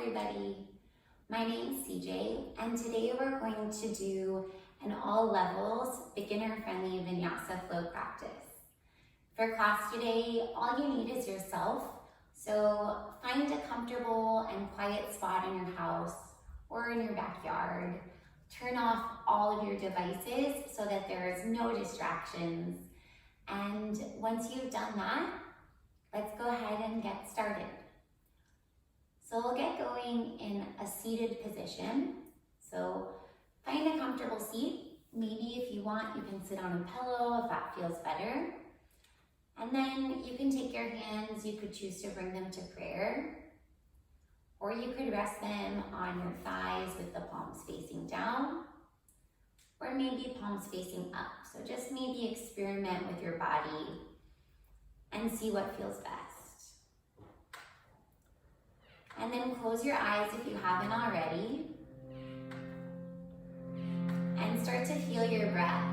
everybody. My name's CJ, and today we're going to do an all levels, beginner-friendly Vinyasa flow practice. For class today, all you need is yourself, so find a comfortable and quiet spot in your house or in your backyard. Turn off all of your devices so that there is no distractions. And once you've done that, let's go ahead and get started. So we'll get going in a seated position. So find a comfortable seat. Maybe if you want, you can sit on a pillow if that feels better. And then you can take your hands, you could choose to bring them to prayer, or you could rest them on your thighs with the palms facing down, or maybe palms facing up. So just maybe experiment with your body and see what feels best. And then close your eyes if you haven't already, and start to feel your breath.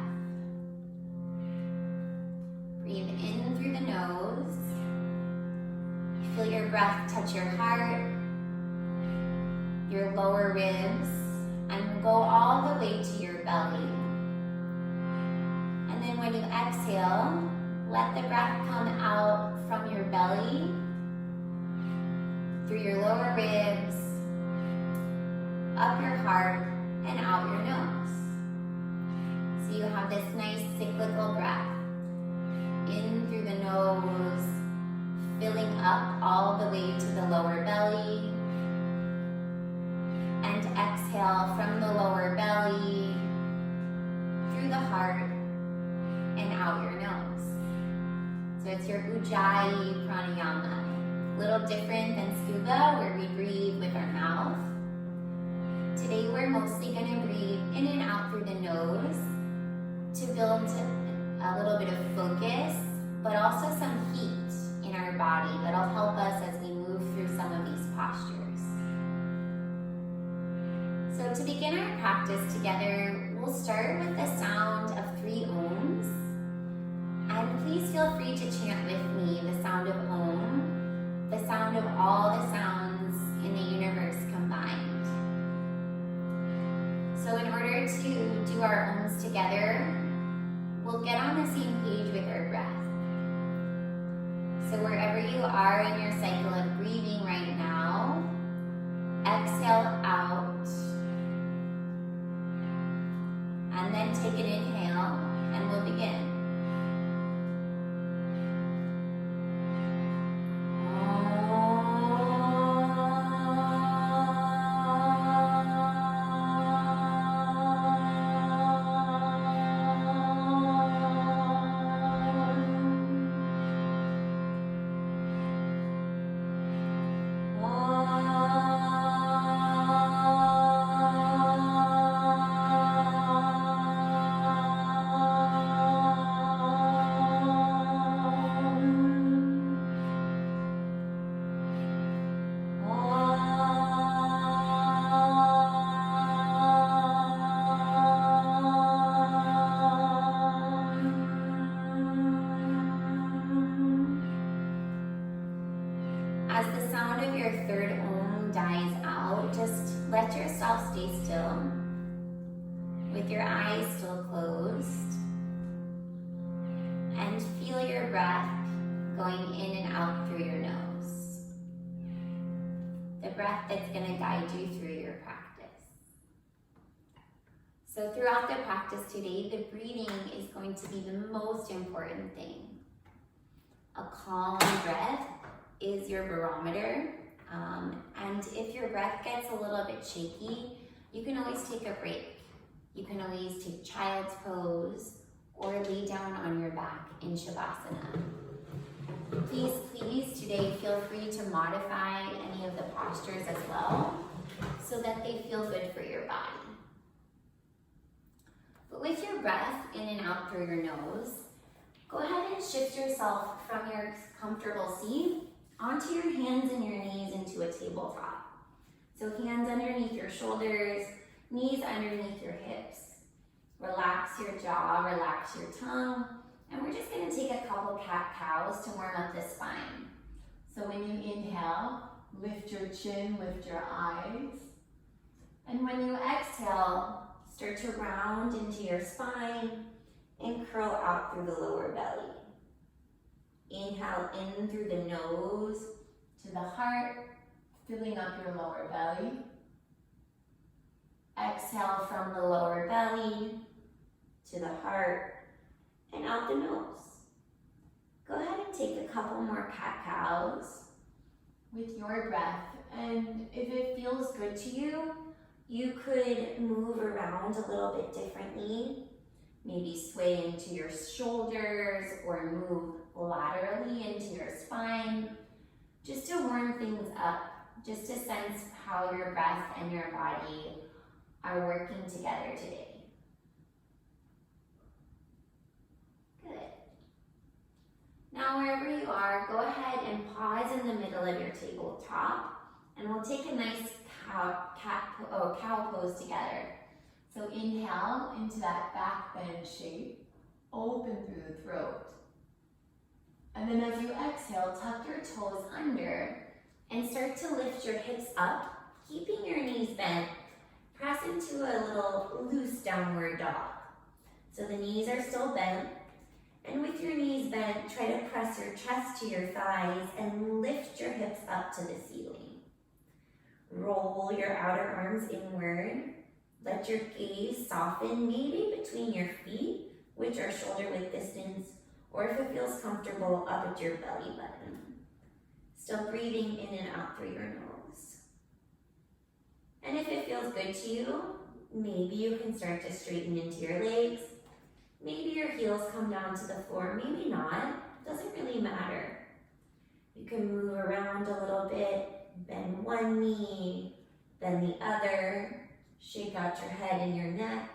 Breathe in through the nose. Feel your breath touch your heart, your lower ribs, and go all the way to your belly. And then when you exhale, let the breath come out from your belly, through your lower ribs, up your heart, and out your nose. So you have this nice cyclical breath. In through the nose, filling up all the way to the lower belly, and exhale from the lower belly, through the heart, and out your nose. So it's your Ujjayi pranayama. A little different than scuba, where we breathe with our mouth. Today we're mostly going to breathe in and out through the nose to build a little bit of focus, but also some heat in our body that'll help us as we move through some of these postures. So to begin our practice together, we'll start with the sound of 3 ohms. And please feel free to chant with me the sound of Om, the sound of all the sounds in the universe combined. So in order to do our ohms together, we'll get on the same page with our breath. So wherever you are in your cycle of breathing right now, exhale out, and then take an inhale, and we'll begin. As the sound of your third Om dies out, just let yourself stay still with your eyes still closed, and feel your breath going in and out through your nose. The breath that's going to guide you through your practice. So throughout the practice today, the breathing is going to be the most important thing. A calm breath is your barometer, and if your breath gets a little bit shaky, you can always take a break. You can always take child's pose or lay down on your back in Shavasana. Please today feel free to modify any of the postures as well so that they feel good for your body. But with your breath in and out through your nose, go ahead and shift yourself from your comfortable seat onto your hands and your knees into a tabletop. So hands underneath your shoulders, knees underneath your hips. Relax your jaw, relax your tongue, and we're just going to take a couple cat-cows to warm up the spine. So when you inhale, lift your chin, lift your eyes. And when you exhale, start to round into your spine and curl out through the lower belly. Inhale in through the nose to the heart, Filling up your lower belly. exhale from the lower belly to the heart and out the nose. Go ahead and take a couple more cat-cows. With your breath. And if it feels good to you, you could move around a little bit differently. Maybe sway into your shoulders or move laterally into your spine, just to warm things up, just to sense how your breath and your body are working together today. Good. Now wherever you are, go ahead and pause in the middle of your tabletop, and we'll take a nice cow pose together. So inhale into that back bend shape, open through the throat. And then as you exhale, tuck your toes under And start to lift your hips up, keeping your knees bent. Press into a little loose downward dog. So the knees are still bent. And with your knees bent, try to press your chest to your thighs and lift your hips up to the ceiling. Roll your outer arms inward. Let your gaze soften, maybe between your feet, which are shoulder width distance, or if it feels comfortable, up at your belly button. Still breathing in and out through your nose. And if it feels good to you, maybe you can start to straighten into your legs. Maybe your heels come down to the floor, maybe not. Doesn't really matter. You can move around a little bit, bend one knee, then the other. Shake out your head and your neck,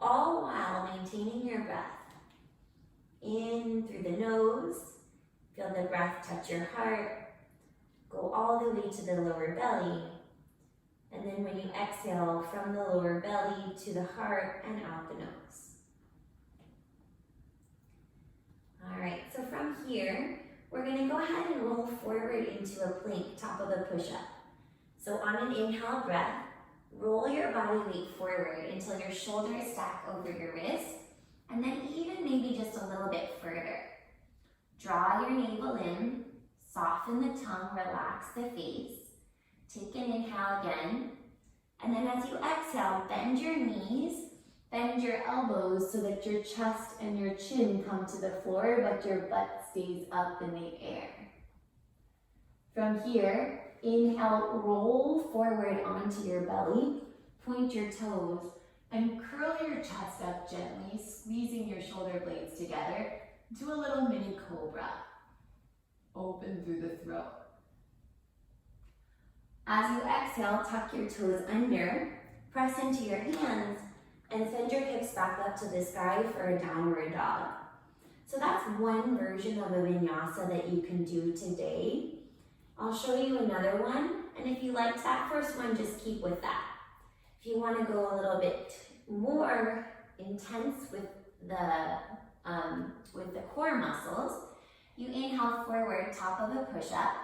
all while maintaining your breath. In through the nose, feel the breath touch your heart, go all the way to the lower belly, and then when you exhale, from the lower belly to the heart and out the nose. All right, so from here, we're gonna go ahead and roll forward into a plank, top of a push-up. So on an inhale breath, roll your body weight forward until your shoulders stack over your wrists, and then even maybe just a little bit further. Draw your navel in, soften the tongue, relax the face. Take an inhale again, and then as you exhale, bend your knees, bend your elbows so that your chest and your chin come to the floor, but your butt stays up in the air. From here, inhale, roll forward onto your belly, point your toes, and curl your chest up gently, squeezing your shoulder blades together. Do a little mini cobra. Open through the throat. As you exhale, tuck your toes under, press into your hands, and send your hips back up to the sky for a downward dog. So that's one version of a vinyasa that you can do today. I'll show you another one, and if you liked that first one, just keep with that. If you want to go a little bit more intense with the core muscles, you inhale forward, top of a push-up,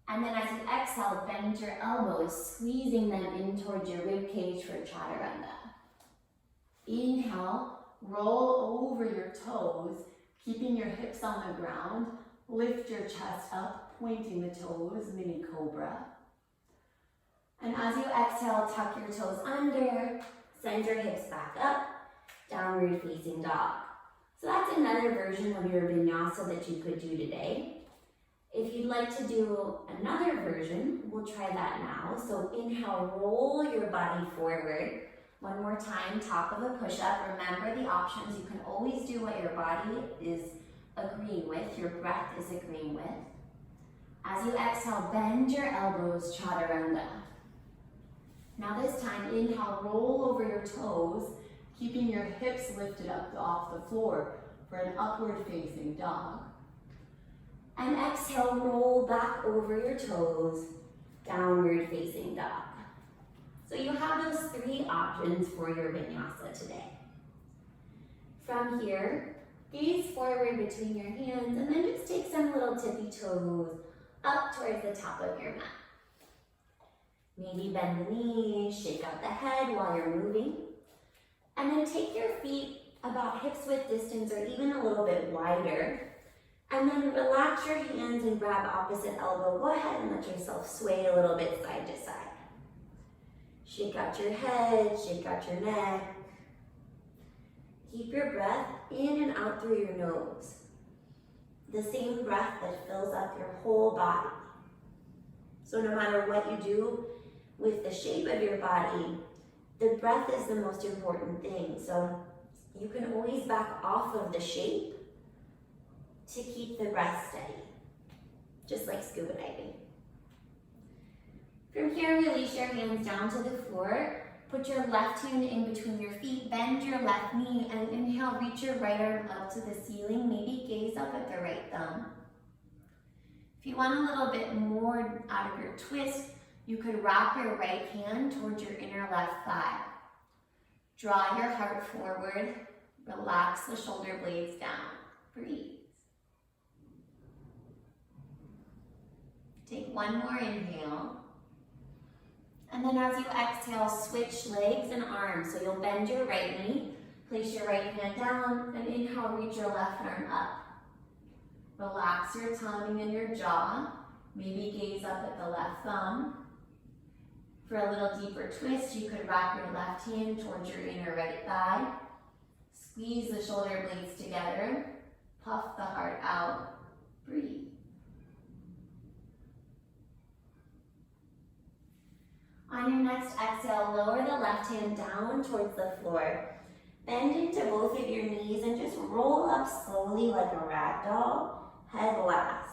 and then as you exhale, bend your elbows, squeezing them in towards your rib cage for chaturanga. Inhale, roll over your toes, keeping your hips on the ground, lift your chest up, pointing the toes, mini cobra. And as you exhale, tuck your toes under, send your hips back up, downward facing dog. So that's another version of your vinyasa that you could do today. If you'd like to do another version, we'll try that now. So inhale, roll your body forward. One more time, top of a push-up. Remember the options. You can always do what your body is agreeing with, your breath is agreeing with. As you exhale, bend your elbows, chaturanga. Now this time, inhale, roll over your toes, keeping your hips lifted up off the floor for an upward facing dog. And exhale, roll back over your toes, downward facing dog. So you have those three options for your vinyasa today. From here, gaze forward between your hands and then just take some little tippy toes up towards the top of your mat. Maybe bend the knees, shake out the head while you're moving. And then take your feet about hips width distance or even a little bit wider. And then relax your hands and grab opposite elbow. Go ahead and let yourself sway a little bit side to side. Shake out your head, shake out your neck. Keep your breath in and out through your nose. The same breath that fills up your whole body. So no matter what you do with the shape of your body, the breath is the most important thing. So you can always back off of the shape to keep the breath steady, just like scuba diving. From here, release your hands down to the floor. Put your left hand in between your feet, bend your left knee, and inhale, reach your right arm up to the ceiling. Maybe gaze up at the right thumb. If you want a little bit more out of your twist, you could wrap your right hand towards your inner left thigh. Draw your heart forward, relax the shoulder blades down. Breathe. Take one more inhale. And then as you exhale, switch legs and arms. So you'll bend your right knee, place your right hand down, and inhale, reach your left arm up. Relax your tongue and your jaw. Maybe gaze up at the left thumb. For a little deeper twist, you could wrap your left hand towards your inner right thigh. Squeeze the shoulder blades together. Puff the heart out. Breathe. On your next exhale, lower the left hand down towards the floor. Bend into both of your knees and just roll up slowly like a rag doll, head last.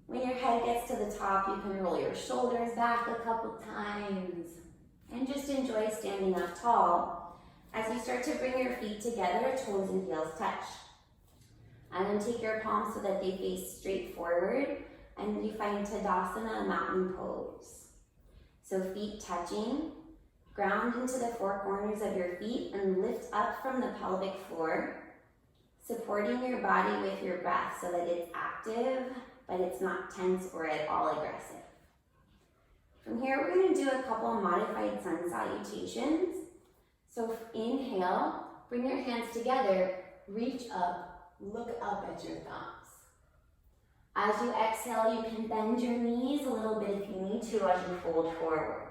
When your head gets to the top, you can roll your shoulders back a couple times and just enjoy standing up tall. As you start to bring your feet together, toes and heels touch. And then take your palms so that they face straight forward. And you find Tadasana, mountain pose. So feet touching, ground into the four corners of your feet and lift up from the pelvic floor, supporting your body with your breath so that it's active, but it's not tense or at all aggressive. From here, we're gonna do a couple modified sun salutations. So inhale, bring your hands together, reach up, look up at your thumbs. As you exhale, you can bend your knees a little bit if you need to as you fold forward.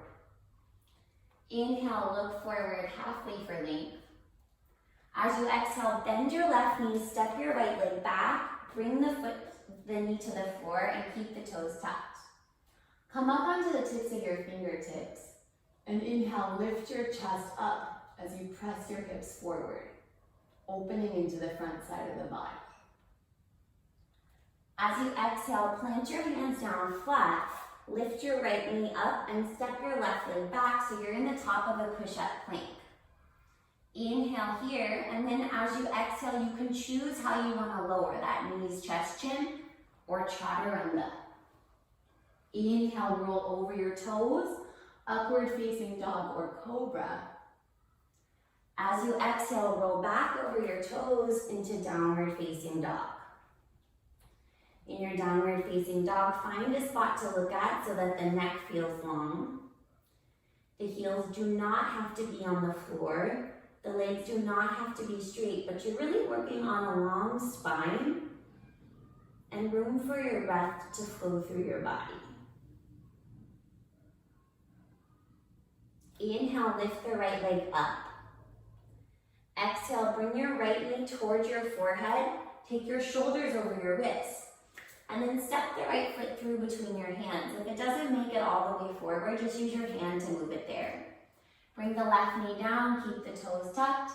Inhale, look forward halfway for length. As you exhale, bend your left knee, step your right leg back, bring the knee to the floor and keep the toes tucked. Come up onto the tips of your fingertips and inhale, lift your chest up as you press your hips forward, opening into the front side of the body. As you exhale, plant your hands down flat, lift your right knee up and step your left leg back so you're in the top of a push-up plank. Inhale here, and then as you exhale, you can choose how you want to lower that, knees, chest, chin, or chaturanga. Inhale, roll over your toes, upward facing dog or cobra. As you exhale, roll back over your toes into downward facing dog. In your downward facing dog, find a spot to look at so that the neck feels long. The heels do not have to be on the floor. The legs do not have to be straight, but you're really working on a long spine and room for your breath to flow through your body. Inhale, lift the right leg up. Exhale, bring your right knee towards your forehead. Take your shoulders over your wrists. And then step the right foot through between your hands. If it doesn't make it all the way forward, just use your hand to move it there. Bring the left knee down, keep the toes tucked.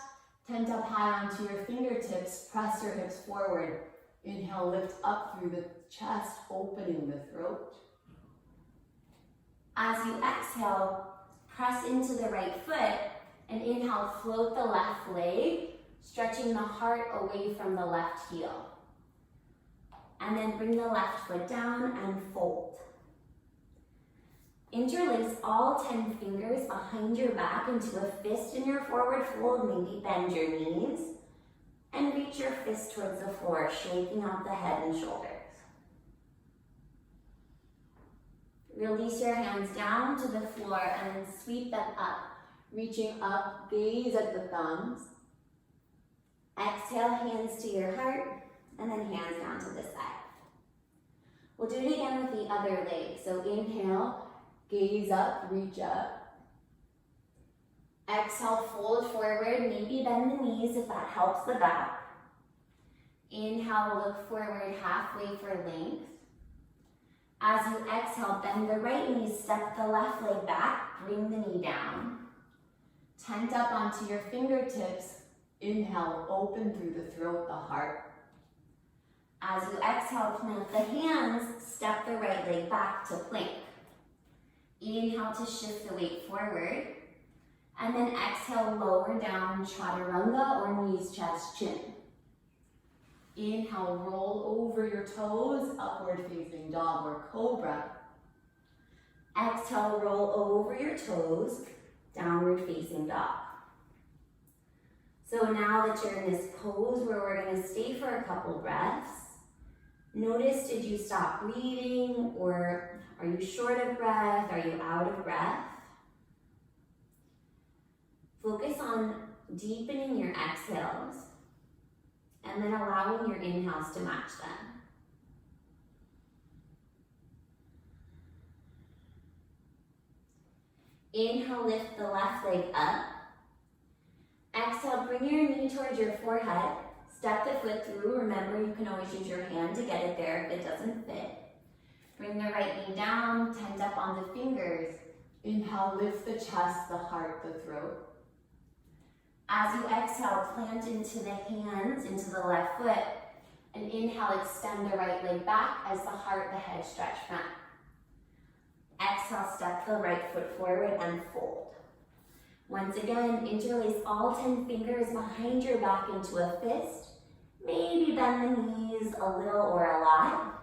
Tent up high onto your fingertips, press your hips forward. Inhale, lift up through the chest, opening the throat. As you exhale, press into the right foot, and inhale, float the left leg, stretching the heart away from the left heel. And then bring the left foot down and fold. Interlace all 10 fingers behind your back into a fist in your forward fold. Maybe bend your knees and reach your fist towards the floor, shaking out the head and shoulders. Release your hands down to the floor and then sweep them up. Reaching up, gaze at the thumbs. Exhale, hands to your heart, and then hands down to the side. We'll do it again with the other leg. So inhale, Gaze up, reach up. exhale, fold forward, maybe bend the knees if that helps the back. Inhale, look forward halfway for length. As you exhale, bend the right knee, step the left leg back, bring the knee down. Tent up onto your fingertips. Inhale, open through the throat, the heart. As you exhale, plant the hands, step the right leg back to plank. Inhale to shift the weight forward. And then exhale, lower down, chaturanga or knees, chest, chin. Inhale, roll over your toes, upward facing dog or cobra. Exhale, roll over your toes, downward facing dog. So now that you're in this pose where we're going to stay for a couple breaths, notice, did you stop breathing, or are you short of breath? Are you out of breath? Focus on deepening your exhales and then allowing your inhales to match them. Inhale, lift the left leg up. Exhale, bring your knee towards your forehead. Step the foot through. Remember, you can always use your hand to get it there if it doesn't fit. Bring the right knee down, tent up on the fingers. Inhale, lift the chest, the heart, the throat. As you exhale, plant into the hands, into the left foot. And inhale, extend the right leg back as the heart, the head stretch front. Exhale, step the right foot forward and fold. Once again, interlace all 10 fingers behind your back into a fist. Maybe bend the knees a little or a lot.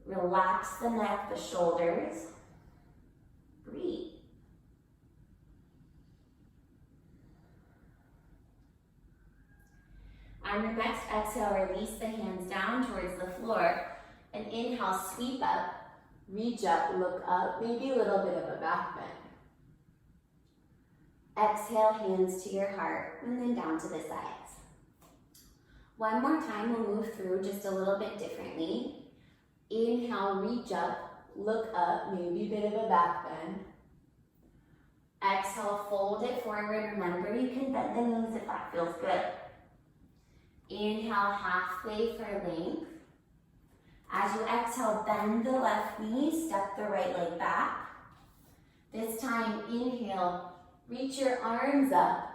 Relax the neck, the shoulders. Breathe. On your next exhale, release the hands down towards the floor. And inhale, sweep up. Reach up, look up, maybe a little bit of a back bend. Exhale, hands to your heart, and then down to the sides. One more time, we'll move through just a little bit differently. Inhale, reach up, look up, maybe a bit of a back bend. Exhale, fold it forward. Remember, you can bend the knees if that feels good. Inhale, halfway for length. As you exhale, bend the left knee, step the right leg back. This time, inhale, reach your arms up,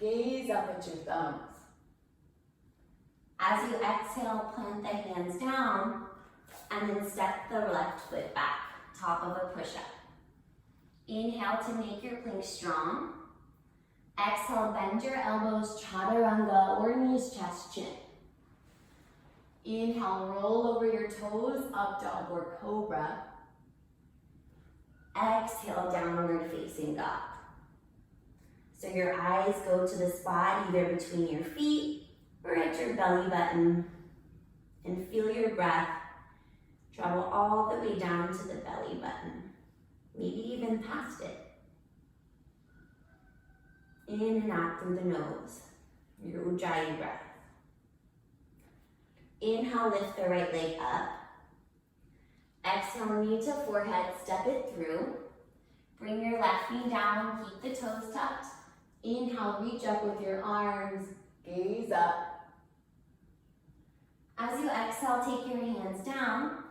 gaze up at your thumbs. As you exhale, plant the hands down, and then step the left foot back, top of a push-up. Inhale to make your plank strong. Exhale, bend your elbows, chaturanga or knees, chest, chin. Inhale, roll over your toes, up dog or cobra. Exhale, downward facing dog. So your eyes go to the spot either between your feet or at your belly button, and feel your breath travel all the way down to the belly button, maybe even past it. In and out through the nose, your Ujjayi breath. Inhale, lift the right leg up. Exhale, knee to forehead, step it through. Bring your left knee down, keep the toes tucked. Inhale, reach up with your arms, gaze up. As you exhale, take your hands down,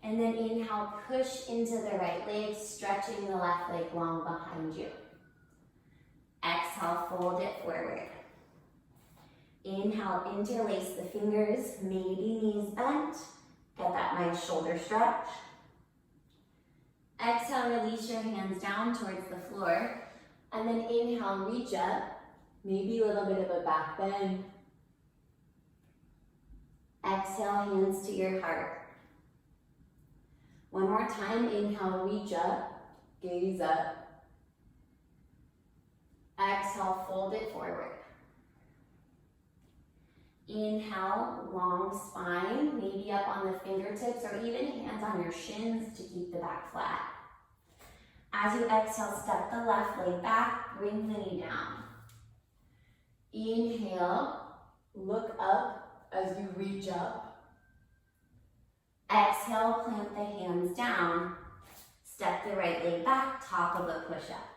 and then inhale, push into the right leg, stretching the left leg long behind you. Exhale, fold it forward. Inhale, interlace the fingers, maybe knees bent. Get that nice shoulder stretch. Exhale, release your hands down towards the floor. And then inhale, reach up, maybe a little bit of a back bend. Exhale, hands to your heart. One more time, inhale, reach up, gaze up. Exhale, fold it forward. Inhale, long spine, maybe up on the fingertips or even hands on your shins to keep the back flat. As you exhale, step the left leg back, bring the knee down. Inhale, look up as you reach up. Exhale, plant the hands down. Step the right leg back, top of a push-up.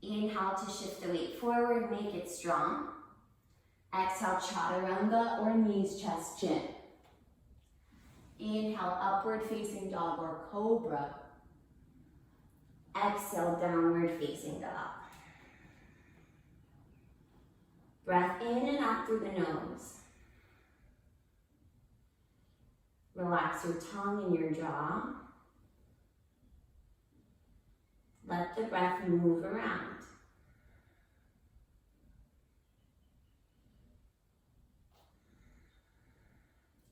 Inhale to shift the weight forward, make it strong. Exhale, chaturanga or knees, chest, chin. Inhale, upward facing dog or cobra. Exhale, downward facing dog. Breath in and out through the nose. Relax your tongue and your jaw. Let the breath move around.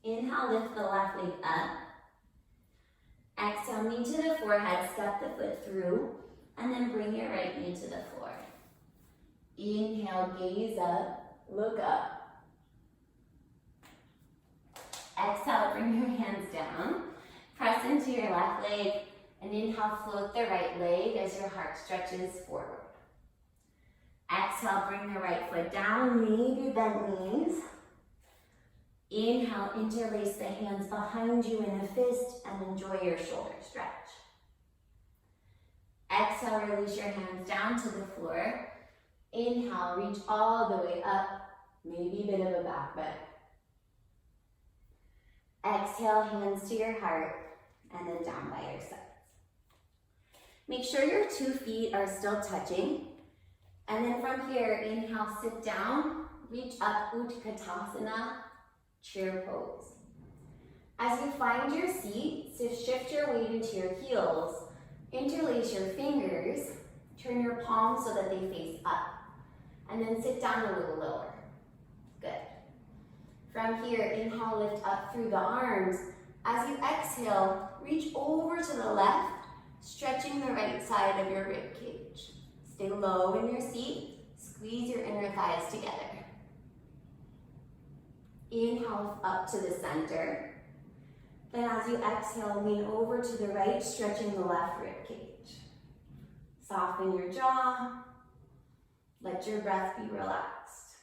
Inhale, lift the left leg up. Exhale, knee to the forehead, step the foot through, and then bring your right knee to the floor. Inhale, gaze up, look up. Exhale, bring your hands down. Press into your left leg, and inhale, float the right leg as your heart stretches forward. Exhale, bring the right foot down, maybe bend knees. Inhale, interlace the hands behind you in a fist and enjoy your shoulder stretch. Exhale, release your hands down to the floor. Inhale, reach all the way up, maybe a bit of a back bend. Exhale, hands to your heart, and then down by your sides. Make sure your 2 feet are still touching. And then from here, inhale, sit down, reach up, Utkatasana, chair pose. As you find your seat, so shift your weight into your heels, interlace your fingers, turn your palms so that they face up, and then sit down a little lower. Good. From here, inhale, lift up through the arms. As you exhale, reach over to the left, stretching the right side of your rib cage. Stay low in your seat, squeeze your inner thighs together. Inhale up to the center. Then as you exhale, lean over to the right, stretching the left rib cage. Soften your jaw. Let your breath be relaxed.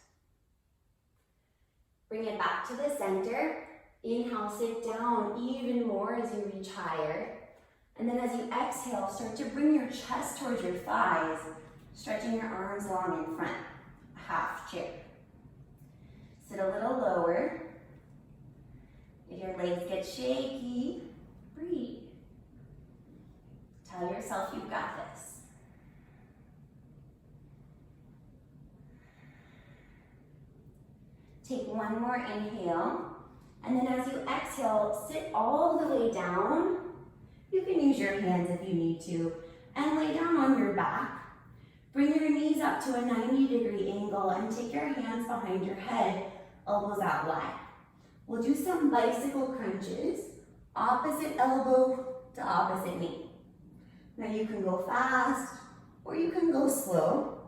Bring it back to the center. Inhale, sit down even more as you reach higher. And then as you exhale, start to bring your chest towards your thighs, stretching your arms long in front, a half chair. Sit a little lower. If your legs get shaky, breathe. Tell yourself you've got this. Take one more inhale, and then as you exhale, sit all the way down. You can use your hands if you need to, and lay down on your back. Bring your knees up to a 90-degree angle and take your hands behind your head, elbows out wide. We'll do some bicycle crunches, opposite elbow to opposite knee. Now you can go fast or you can go slow.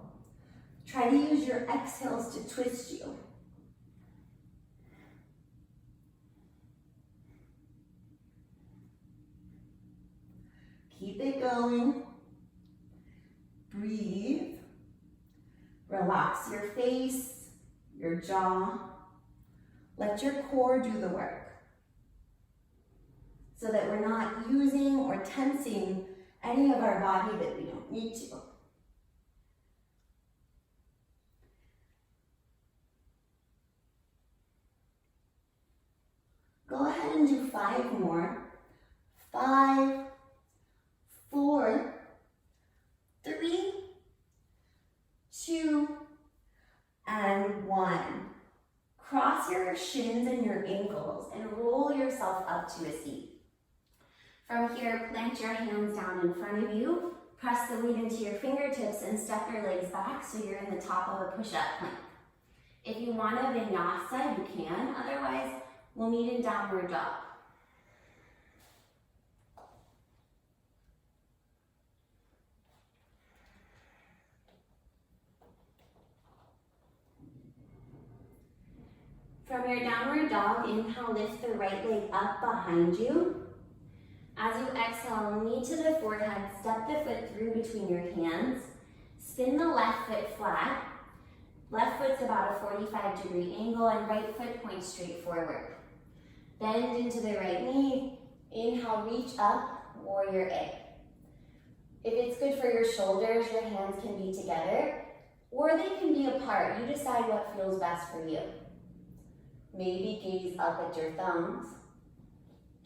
Try to use your exhales to twist you. Keep it going. Breathe. Relax your face, your jaw. Let your core do the work so that we're not using or tensing any of our body that we don't need to. Go ahead and do 5 more. 5, 4, 3, 2, and 1. Cross your shins and your ankles and roll yourself up to a seat. From here, plant your hands down in front of you, press the weight into your fingertips and step your legs back so you're in the top of a push-up plank. If you want a vinyasa, you can. Otherwise, we'll meet in downward dog. From your downward dog, inhale, lift the right leg up behind you. As you exhale, knee to the forehead, step the foot through between your hands. Spin the left foot flat. Left foot's about a 45-degree angle and right foot points straight forward. Bend into the right knee. Inhale, reach up, warrior A. If it's good for your shoulders, your hands can be together or they can be apart. You decide what feels best for you. Maybe gaze up at your thumbs.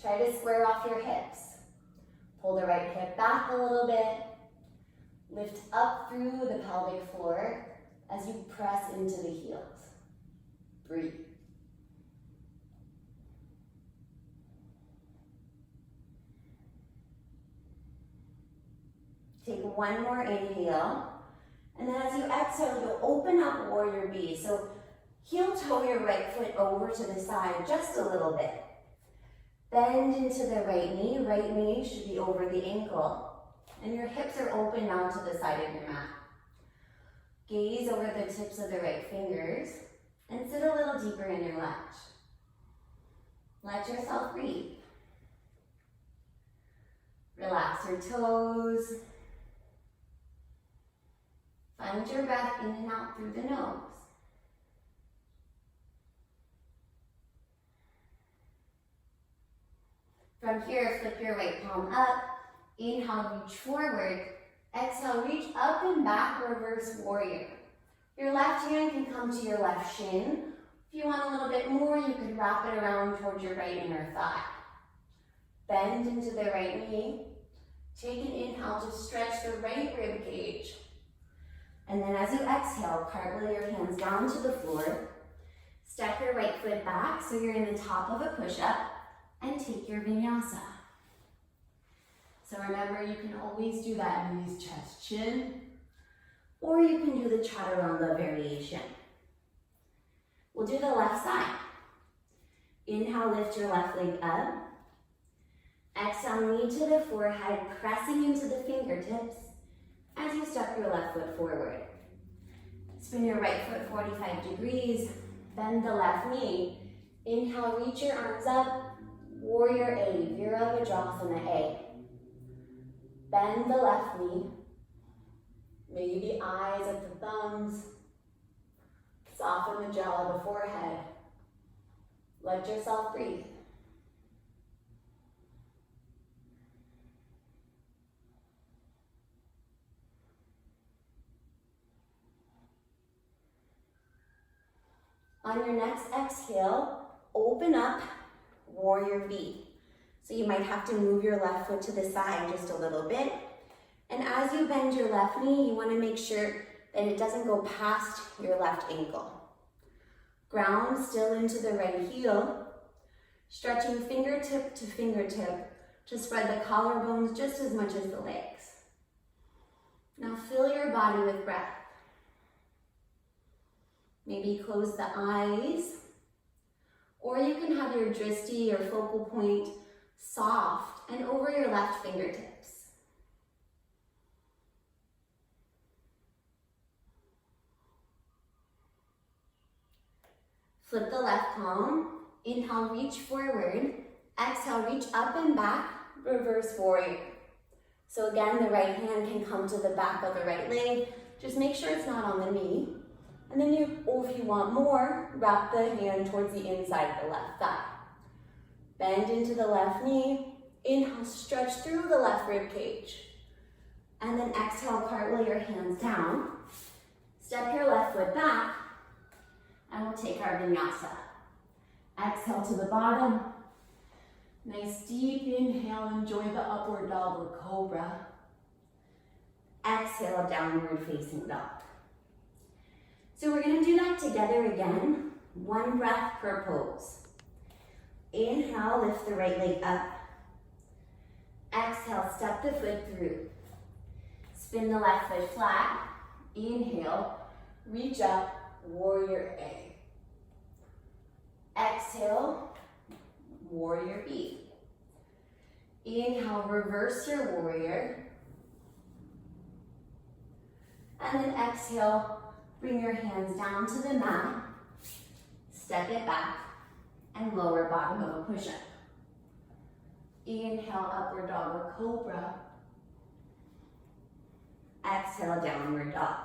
Try to square off your hips. Pull the right hip back a little bit. Lift up through the pelvic floor as you press into the heels. Breathe. Take one more inhale. And then as you exhale, you'll open up warrior B. So heel toe your right foot over to the side just a little bit. Bend into the right knee should be over the ankle. And your hips are open now to the side of your mat. Gaze over the tips of the right fingers and sit a little deeper in your lunge. Let yourself breathe. Relax your toes. Find your breath in and out through the nose. From here, flip your right palm up. Inhale, reach forward. Exhale, reach up and back, reverse warrior. Your left hand can come to your left shin. If you want a little bit more, you could wrap it around towards your right inner thigh. Bend into the right knee. Take an inhale to stretch the right rib cage. And then as you exhale, cartwheel your hands down to the floor. Step your right foot back so you're in the top of a push-up and take your vinyasa. So remember, you can always do that knees, chest, chin, or you can do the chaturanga variation. We'll do the left side. Inhale, lift your left leg up. Exhale, knee to the forehead, pressing into the fingertips as you step your left foot forward. Spin your right foot 45 degrees, bend the left knee. Inhale, reach your arms up, warrior A, Virabhadrasana A. Bend the left knee, maybe eyes at the thumbs, soften the jaw of the forehead. Let yourself breathe. On your next exhale, open up, warrior B. So you might have to move your left foot to the side just a little bit. And as you bend your left knee, you want to make sure that it doesn't go past your left ankle. Ground still into the right heel, stretching fingertip to fingertip to spread the collarbones just as much as the legs. Now fill your body with breath. Maybe close the eyes, or you can have your drishti or focal point soft and over your left fingertips. Flip the left palm, inhale, reach forward, exhale, reach up and back, reverse warrior. So again, the right hand can come to the back of the right leg, just make sure it's not on the knee. And then if you want more, wrap the hand towards the inside of the left thigh. Bend into the left knee, inhale, stretch through the left rib cage. And then exhale, cartwheel your hands down. Step your left foot back, and we'll take our vinyasa. Exhale to the bottom. Nice deep inhale, enjoy the upward dog or cobra. Exhale, downward facing dog. So we're gonna do that together again, one breath per pose. Inhale, lift the right leg up. Exhale, step the foot through. Spin the left foot flat. Inhale, reach up, warrior A. Exhale, warrior B. Inhale, reverse your warrior. And then exhale, bring your hands down to the mat. Step it back and lower bottom of a push-up. Inhale, upward dog or cobra. Exhale, downward dog.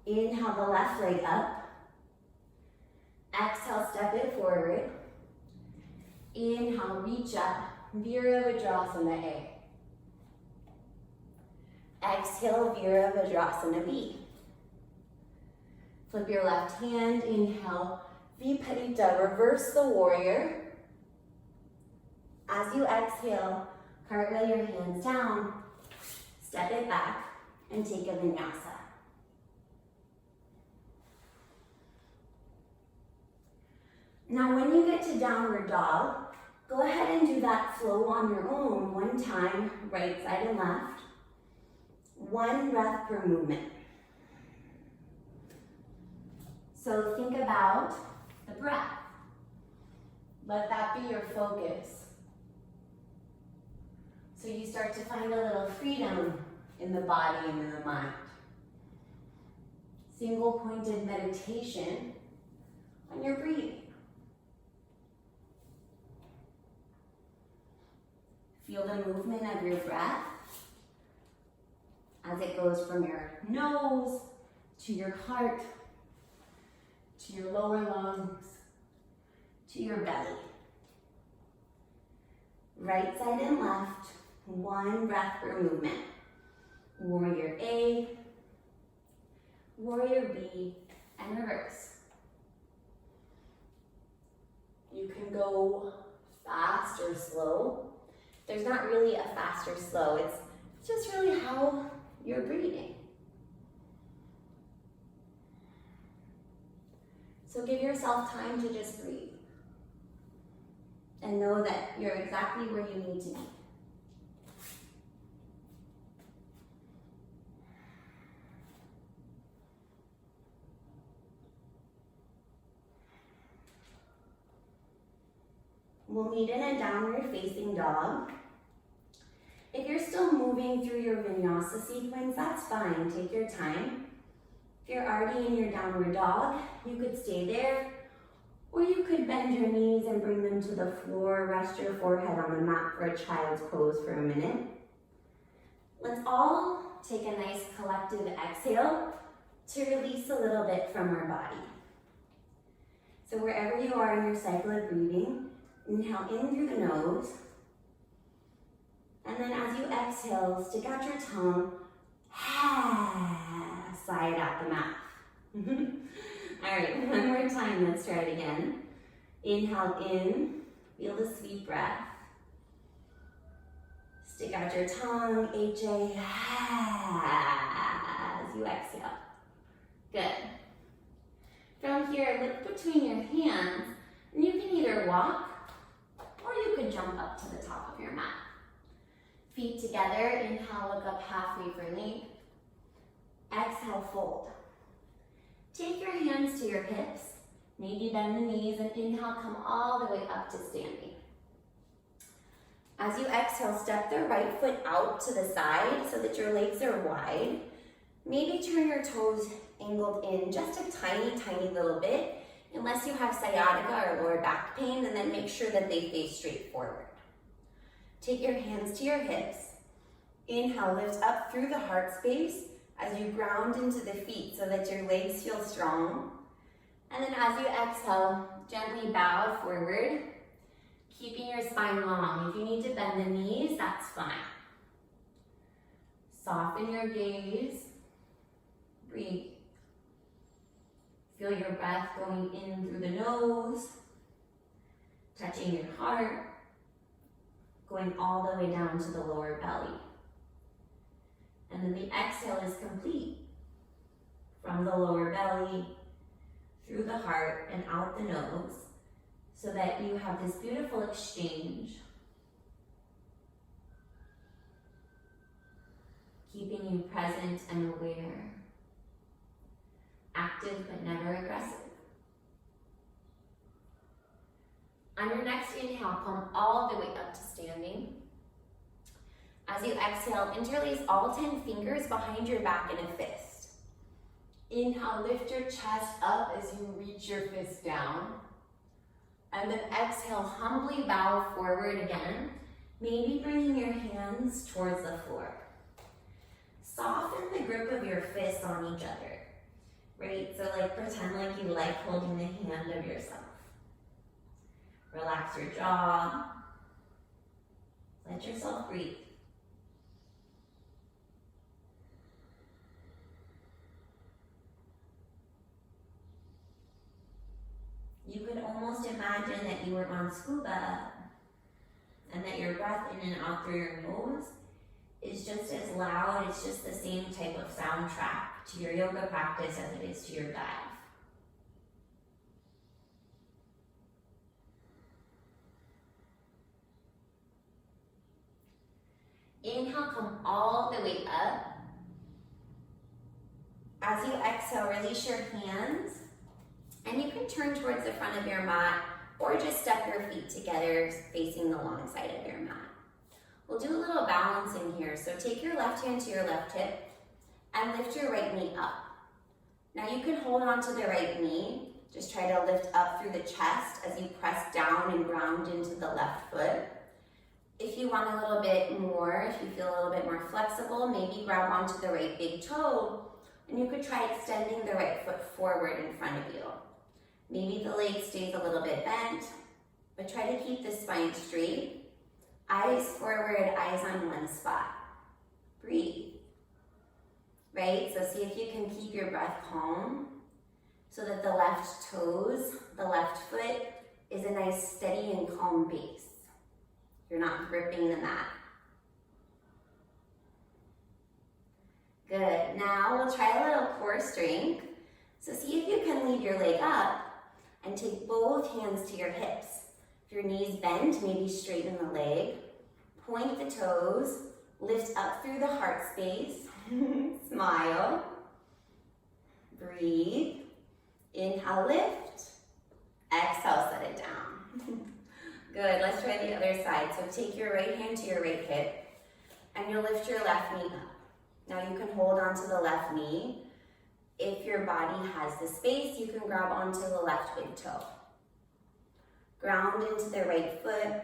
Inhale the left leg up. Exhale, step it forward. Inhale, reach up, Virabhadrasana A. Exhale, Virabhadrasana B. Flip your left hand, inhale, Viparita, reverse the warrior. As you exhale, cartwheel your hands down, step it back, and take a vinyasa. Now when you get to downward dog, go ahead and do that flow on your own, one time, right side and left. One breath per movement. So think about the breath. Let that be your focus. So you start to find a little freedom in the body and in the mind. Single pointed meditation on your breathing. Feel the movement of your breath as it goes from your nose to your heart, to your lower lungs, to your belly. Right side and left, one breath per movement. Warrior A, warrior B, and reverse. You can go fast or slow. There's not really a fast or slow. It's just really how you're breathing. So give yourself time to just breathe. And know that you're exactly where you need to be. We'll meet in a downward facing dog. If you're still moving through your vinyasa sequence, that's fine, take your time. If you're already in your downward dog, you could stay there, or you could bend your knees and bring them to the floor, rest your forehead on the mat for a child's pose for a minute. Let's all take a nice collective exhale to release a little bit from our body. So wherever you are in your cycle of breathing, inhale in through the nose, and then as you exhale, stick out your tongue, sigh it out the mouth. All right, one more time, let's try it again. Inhale in, feel the sweet breath. Stick out your tongue, HA, as you exhale. Good. From here, look between your hands, and you can either walk, or you could jump up to the top of your mat. Feet together, inhale, look up halfway for length. Exhale, fold. Take your hands to your hips, maybe bend the knees, and inhale, come all the way up to standing. As you exhale, step the right foot out to the side so that your legs are wide. Maybe turn your toes angled in just a tiny, tiny little bit, unless you have sciatica or lower back pain, and then make sure that they face straight forward. Take your hands to your hips. Inhale, lift up through the heart space as you ground into the feet so that your legs feel strong. And then as you exhale, gently bow forward, keeping your spine long. If you need to bend the knees, that's fine. Soften your gaze. Breathe. Feel your breath going in through the nose, touching your heart, going all the way down to the lower belly. And then the exhale is complete. From the lower belly, through the heart, and out the nose, so that you have this beautiful exchange. Keeping you present and aware. Active but never aggressive. On your next inhale, come all the way up to standing. As you exhale, interlace all 10 fingers behind your back in a fist. Inhale, lift your chest up as you reach your fist down. And then exhale, humbly bow forward again. Maybe bringing your hands towards the floor. Soften the grip of your fists on each other, right? So like pretend like you like holding the hand of yourself. Relax your jaw. Let yourself breathe. You could almost imagine that you were on scuba and that your breath in and out through your nose is just as loud. It's just the same type of soundtrack to your yoga practice as it is to your dive. Inhale, come all the way up. As you exhale, release your hands. And you can turn towards the front of your mat or just step your feet together facing the long side of your mat. We'll do a little balancing here. So take your left hand to your left hip and lift your right knee up. Now you can hold on to the right knee. Just try to lift up through the chest as you press down and ground into the left foot. If you want a little bit more, if you feel a little bit more flexible, maybe grab onto the right big toe and you could try extending the right foot forward in front of you. Maybe the leg stays a little bit bent, but try to keep the spine straight. Eyes forward, eyes on one spot. Breathe. Right? So see if you can keep your breath calm so that the left toes, the left foot is a nice steady and calm base. You're not gripping the mat. Good. Now we'll try a little core strength. So see if you can lead your leg up and take both hands to your hips. If your knees bent, maybe straighten the leg. Point the toes, lift up through the heart space. Smile. Breathe. Inhale, lift. Exhale, set it down. Good, let's try the other side. So take your right hand to your right hip and you'll lift your left knee up. Now you can hold onto the left knee. If your body has the space, you can grab onto the left big toe. Ground into the right foot.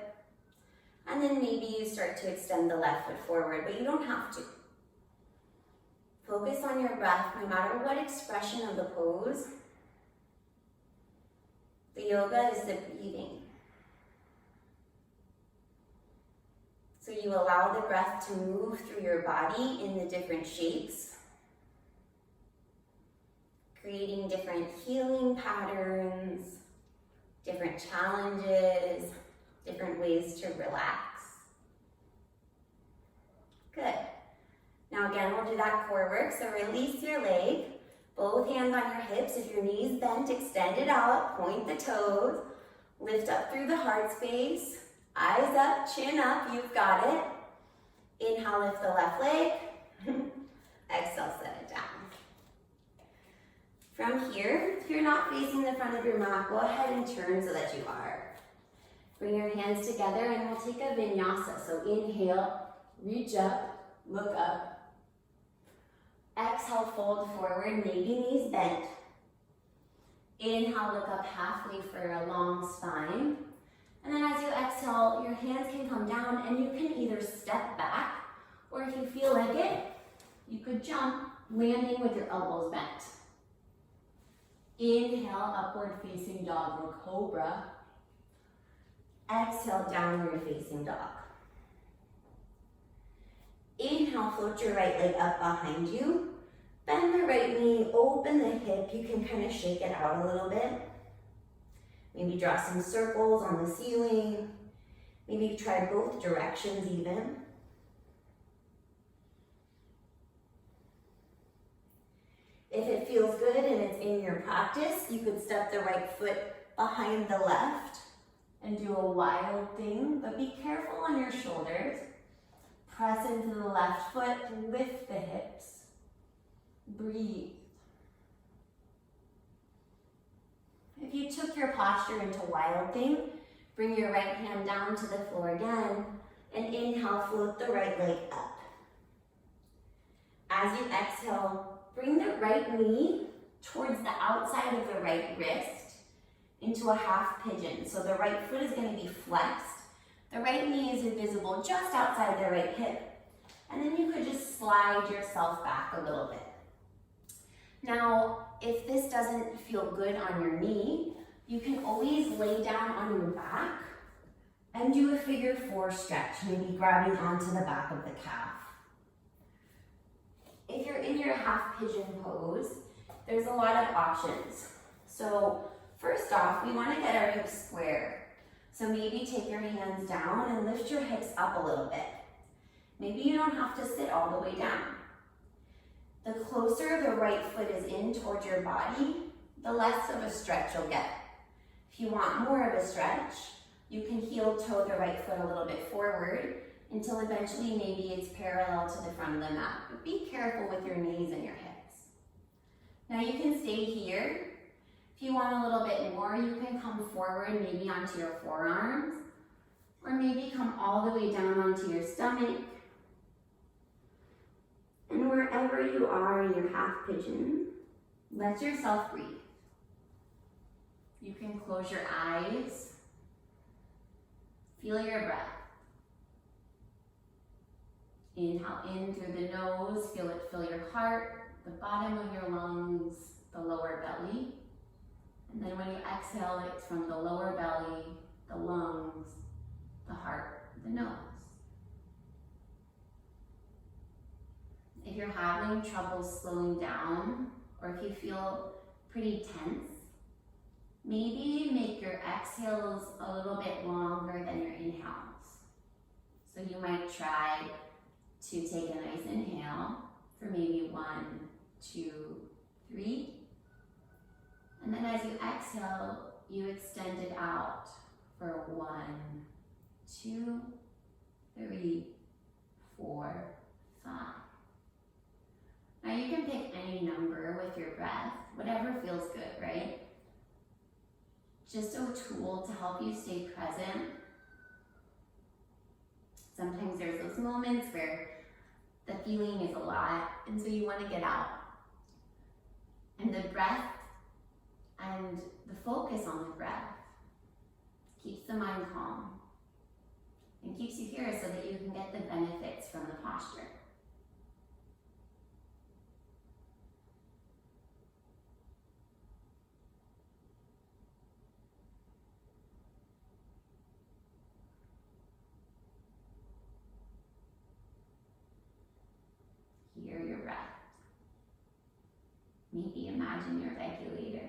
And then maybe you start to extend the left foot forward, but you don't have to. Focus on your breath no matter what expression of the pose. The yoga is the breathing. So you allow the breath to move through your body in the different shapes, creating different healing patterns, different challenges, different ways to relax. Good. Now again, we'll do that core work. So release your leg, both hands on your hips. If your knees bent, extend it out, point the toes, lift up through the heart space. Eyes up, chin up, you've got it. Inhale, lift the left leg. Exhale, set it down. From here, if you're not facing the front of your mat, go ahead and turn so that you are. Bring your hands together and we'll take a vinyasa. So inhale, reach up, look up. Exhale, fold forward, maybe knees bent. Inhale, look up halfway for a long spine. And then as you exhale, your hands can come down and you can either step back, or if you feel like it, you could jump, landing with your elbows bent. Inhale, upward facing dog or cobra. Exhale, downward facing dog. Inhale, float your right leg up behind you. Bend the right knee, open the hip. You can kind of shake it out a little bit. Maybe draw some circles on the ceiling. Maybe try both directions even. If it feels good and it's in your practice, you could step the right foot behind the left and do a wild thing, but be careful on your shoulders. Press into the left foot, lift the hips. Breathe. If you took your posture into wild thing, bring your right hand down to the floor again, and inhale, float the right leg up. As you exhale, bring the right knee towards the outside of the right wrist into a half pigeon. So the right foot is going to be flexed. The right knee is visible just outside the right hip. And then you could just slide yourself back a little bit. Now, if this doesn't feel good on your knee, you can always lay down on your back and do a figure 4 stretch, maybe grabbing onto the back of the calf. If you're in your half pigeon pose, there's a lot of options. So first off, we want to get our hips square. So maybe take your hands down and lift your hips up a little bit. Maybe you don't have to sit all the way down. The closer the right foot is in towards your body, the less of a stretch you'll get. If you want more of a stretch, you can heel toe the right foot a little bit forward until eventually maybe it's parallel to the front of the mat. But be careful with your knees and your hips. Now you can stay here. If you want a little bit more, you can come forward maybe onto your forearms, or maybe come all the way down onto your stomach. And wherever you are in your half pigeon, let yourself breathe. You can close your eyes. Feel your breath. Inhale in through the nose, feel it fill your heart, the bottom of your lungs, the lower belly. And then when you exhale, it's from the lower belly, the lungs, the heart, the nose. If you're having trouble slowing down, or if you feel pretty tense, maybe make your exhales a little bit longer than your inhales. So you might try to take a nice inhale for maybe 1, 2, 3. And then as you exhale, you extend it out for 1, 2, 3, 4, 5. Now you can pick any number with your breath, whatever feels good, right? Just a tool to help you stay present. Sometimes there's those moments where the feeling is a lot, and so you want to get out. And the breath and the focus on the breath keeps the mind calm and keeps you here so that you can get the benefits from the posture. Hear your breath. Maybe imagine your regulator.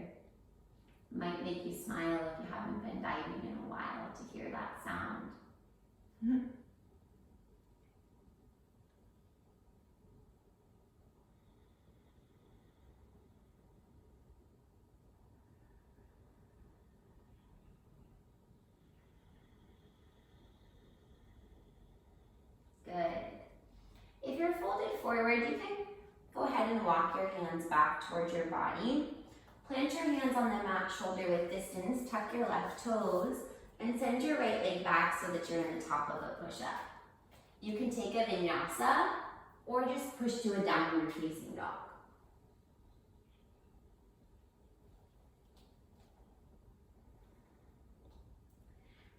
Might make you smile if you haven't been diving in a while to hear that sound. Good. If you're folded forward, you can go ahead and walk your hands back towards your body. Plant your hands on the mat shoulder width distance, tuck your left toes, and send your right leg back so that you're in the top of a push-up. You can take a vinyasa or just push to a downward facing dog.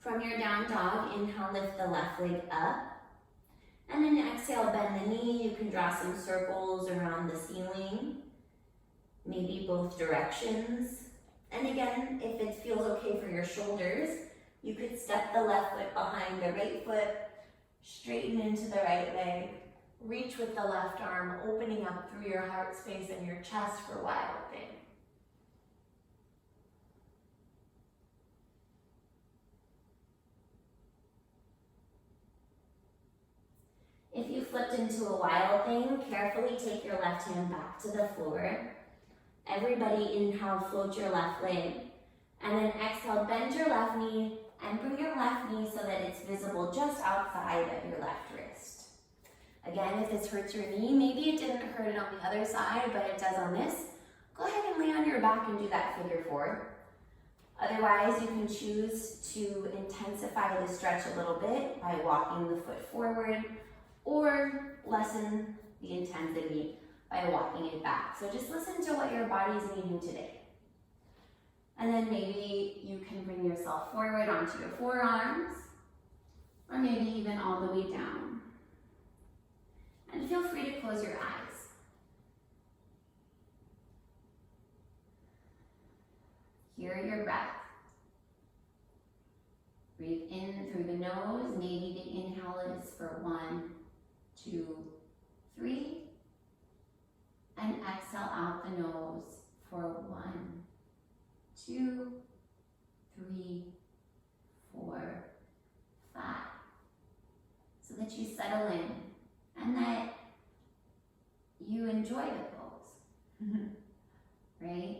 From your down dog, inhale, lift the left leg up. And then exhale, bend the knee. You can draw some circles around the ceiling, maybe both directions. And again, if it feels okay for your shoulders, you could step the left foot behind the right foot, straighten into the right leg, reach with the left arm, opening up through your heart space and your chest for wide open. If you flipped into a wild thing, carefully take your left hand back to the floor. Everybody inhale, float your left leg. And then exhale, bend your left knee and bring your left knee so that it's visible just outside of your left wrist. Again, if this hurts your knee, maybe it didn't hurt it on the other side, but it does on this, go ahead and lay on your back and do that figure 4. Otherwise, you can choose to intensify the stretch a little bit by walking the foot forward, or lessen the intensity by walking it back. So just listen to what your body's needing today. And then maybe you can bring yourself forward onto your forearms, or maybe even all the way down. And feel free to close your eyes. Hear your breath. Breathe in through the nose. Maybe the inhale is for 1, 2, 3. And exhale out the nose for 1, 2, 3, 4, 5. So that you settle in and that you enjoy the pose, right?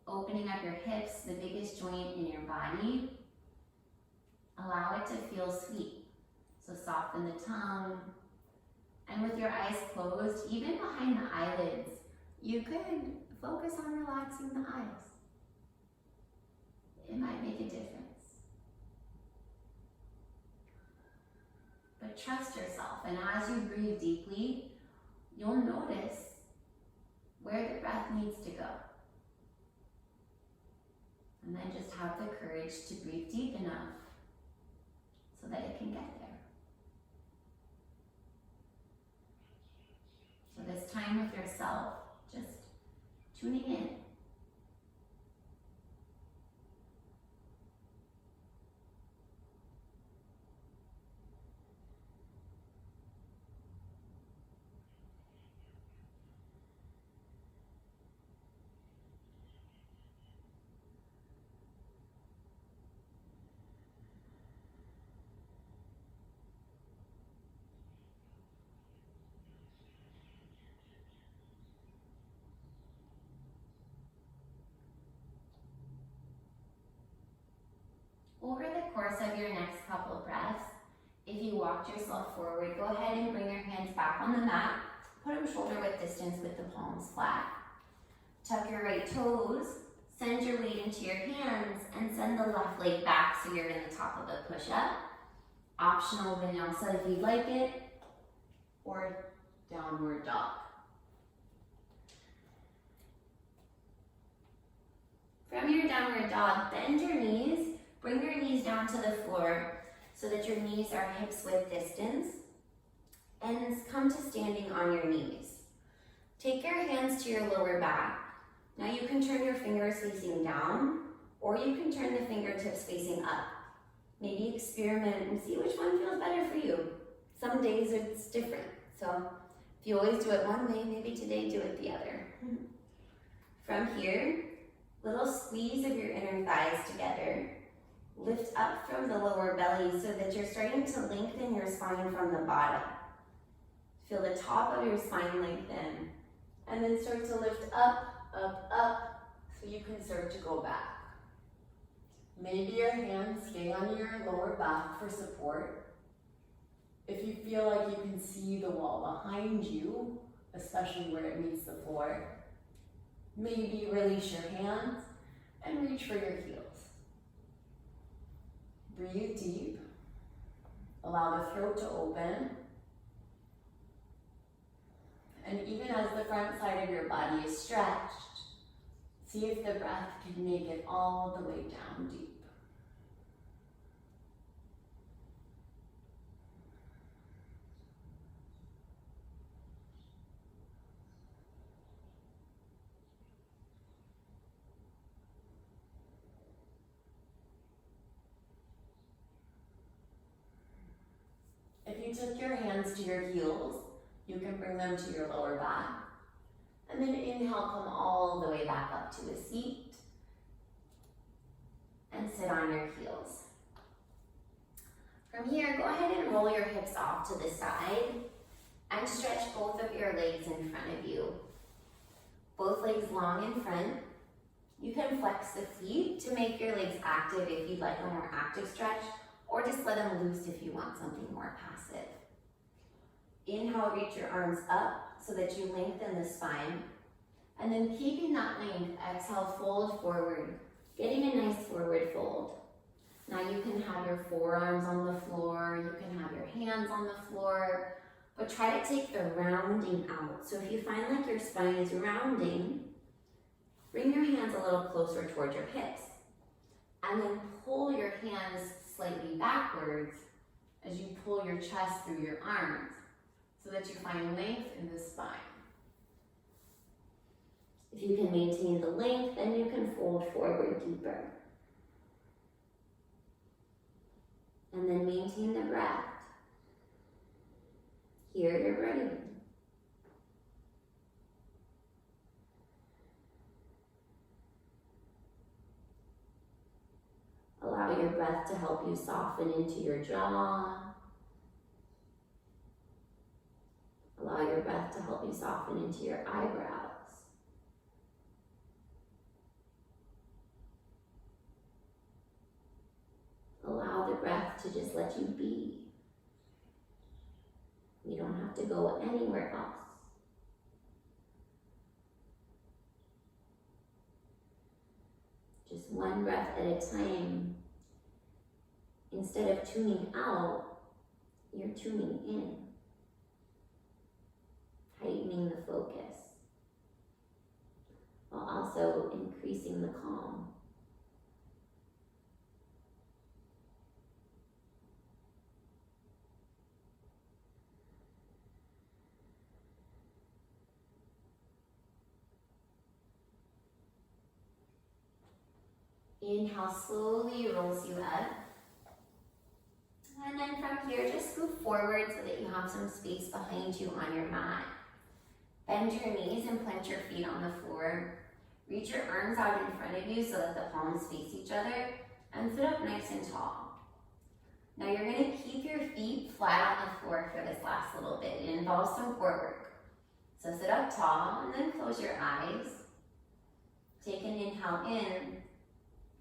Opening up your hips, the biggest joint in your body. Allow it to feel sweet. So soften the tongue. And with your eyes closed, even behind the eyelids, you could focus on relaxing the eyes. It might make a difference. But trust yourself, and as you breathe deeply, you'll notice where the breath needs to go. And then just have the courage to breathe deep enough so that it can get there. So this time with yourself, just tuning in. Over the course of your next couple of breaths, if you walked yourself forward, go ahead and bring your hands back on the mat. Put them shoulder width distance with the palms flat. Tuck your right toes, send your weight into your hands, and send the left leg back so you're in the top of a push-up. Optional vinyasa if you'd like it, or downward dog. From your downward dog, bend your knees. Bring your knees down to the floor so that your knees are hips width distance, and come to standing on your knees. Take your hands to your lower back. Now you can turn your fingers facing down, or you can turn the fingertips facing up. Maybe experiment and see which one feels better for you. Some days it's different, so if you always do it one way, maybe today do it the other. From here, little squeeze of your inner thighs together. Lift up from the lower belly so that you're starting to lengthen your spine from the bottom. Feel the top of your spine lengthen. And then start to lift up, up, up, so you can start to go back. Maybe your hands stay on your lower back for support. If you feel like you can see the wall behind you, especially where it meets the floor, maybe release your hands and reach for your heels. Breathe deep. Allow the throat to open. And even as the front side of your body is stretched, see if the breath can make it all the way down deep. If you took your hands to your heels, you can bring them to your lower back. And then inhale, come all the way back up to a seat. And sit on your heels. From here, go ahead and roll your hips off to the side and stretch both of your legs in front of you. Both legs long in front. You can flex the feet to make your legs active if you'd like a more active stretch, or just let them loose if you want something more passive. Inhale, reach your arms up so that you lengthen the spine. And then keeping that length, exhale, fold forward, getting a nice forward fold. Now you can have your forearms on the floor, you can have your hands on the floor, but try to take the rounding out. So if you find like your spine is rounding, bring your hands a little closer towards your hips. And then pull your hands slightly backwards as you pull your chest through your arms so that you find length in the spine. If you can maintain the length, then you can fold forward deeper. And then maintain the breath. Here you're breathing. Allow your breath to help you soften into your jaw. Allow your breath to help you soften into your eyebrows. Allow the breath to just let you be. You don't have to go anywhere else. Just one breath at a time. Instead of tuning out, you're tuning in. Heightening the focus, while also increasing the calm. Inhale slowly rolls you up. And then from here, just move forward so that you have some space behind you on your mat. Bend your knees and plant your feet on the floor. Reach your arms out in front of you so that the palms face each other, and sit up nice and tall. Now you're going to keep your feet flat on the floor for this last little bit. It involves some core work. So sit up tall and then close your eyes. Take an inhale in,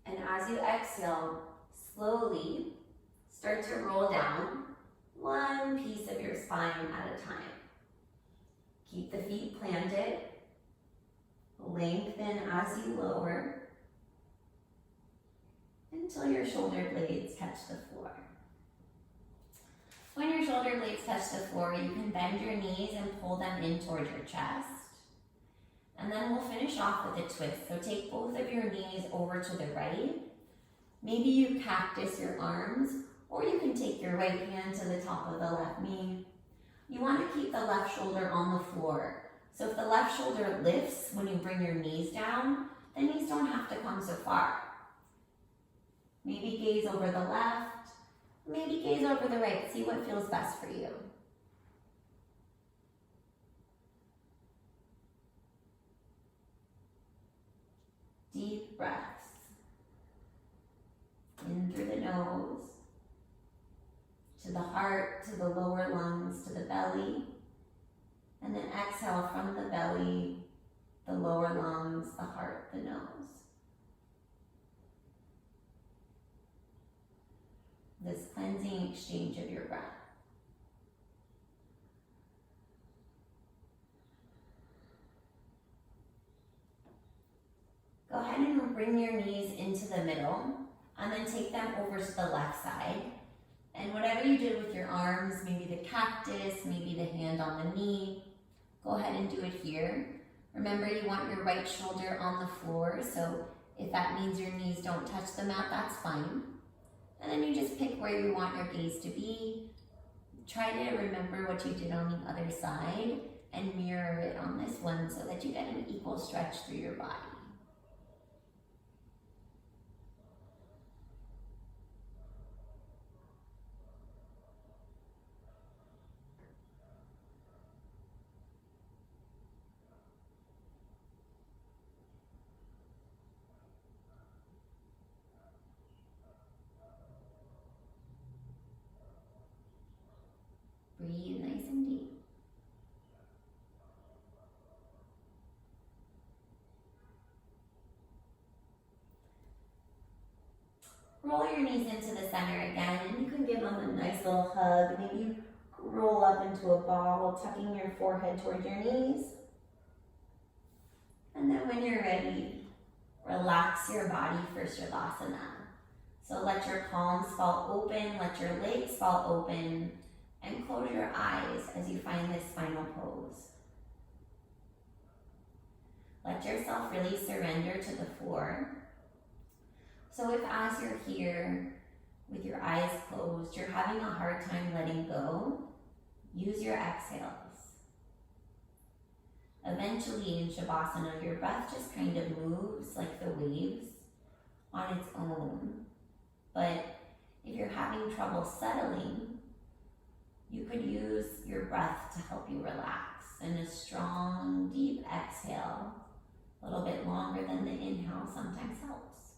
and as you exhale, slowly start to roll down one piece of your spine at a time. Keep the feet planted. Lengthen as you lower until your shoulder blades touch the floor. When your shoulder blades touch the floor, you can bend your knees and pull them in towards your chest. And then we'll finish off with a twist. So take both of your knees over to the right. Maybe you cactus your arms, or you can take your right hand to the top of the left knee. You want to keep the left shoulder on the floor. So if the left shoulder lifts when you bring your knees down, the knees don't have to come so far. Maybe gaze over the left, maybe gaze over the right. See what feels best for you. Deep breaths. In through the nose, to the heart, to the lower lungs, to the belly. And then exhale from the belly, the lower lungs, the heart, the nose. This cleansing exchange of your breath. Go ahead and bring your knees into the middle, and then take them over to the left side. And whatever you did with your arms, maybe the cactus, maybe the hand on the knee, go ahead and do it here. Remember, you want your right shoulder on the floor, so if that means your knees don't touch the mat, that's fine. And then you just pick where you want your gaze to be. Try to remember what you did on the other side and mirror it on this one so that you get an equal stretch through your body. Breathe nice and deep. Roll your knees into the center again, and you can give them a nice little hug. Maybe you roll up into a ball, tucking your forehead towards your knees. And then when you're ready, relax your body for Shavasana. So let your palms fall open, let your legs fall open, And close your eyes as you find this final pose. Let yourself really surrender to the floor. So if as you're here with your eyes closed, you're having a hard time letting go, use your exhales. Eventually in Shavasana, your breath just kind of moves like the waves on its own. But if you're having trouble settling, you could use your breath to help you relax. And a strong, deep exhale, a little bit longer than the inhale, sometimes helps.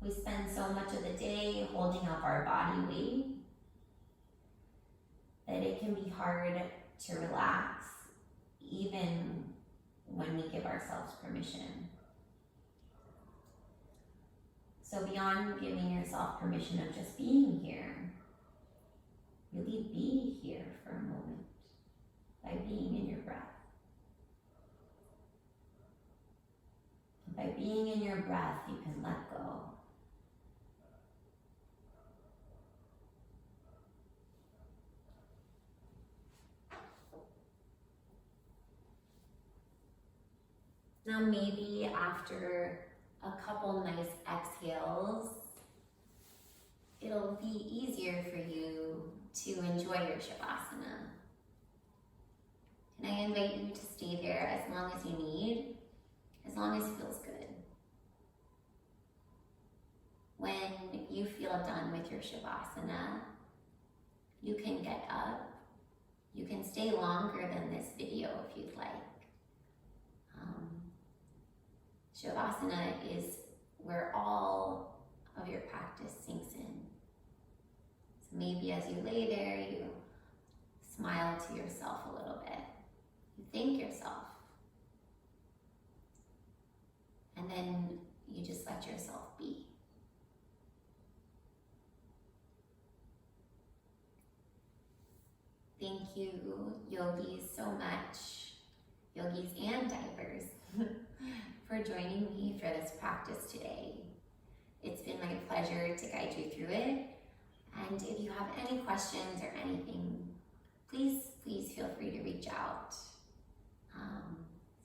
We spend so much of the day holding up our body weight that it can be hard to relax even when we give ourselves permission. So beyond giving yourself permission of just being here, really be here for a moment by being in your breath. And by being in your breath, you can let go. Now maybe after a couple nice exhales, it'll be easier for you to enjoy your Shavasana. And I invite you to stay there as long as you need, as long as it feels good. When you feel done with your Shavasana, you can get up. You can stay longer than this video if you'd like. Shavasana is where all of your practice sinks in. So maybe as you lay there, you smile to yourself a little bit. You thank yourself. And then you just let yourself be. Thank you, yogis, so much, yogis and divers, for joining me for this practice today. It's been my pleasure to guide you through it. And if you have any questions or anything, please feel free to reach out.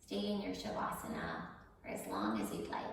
Stay in your Shavasana for as long as you'd like.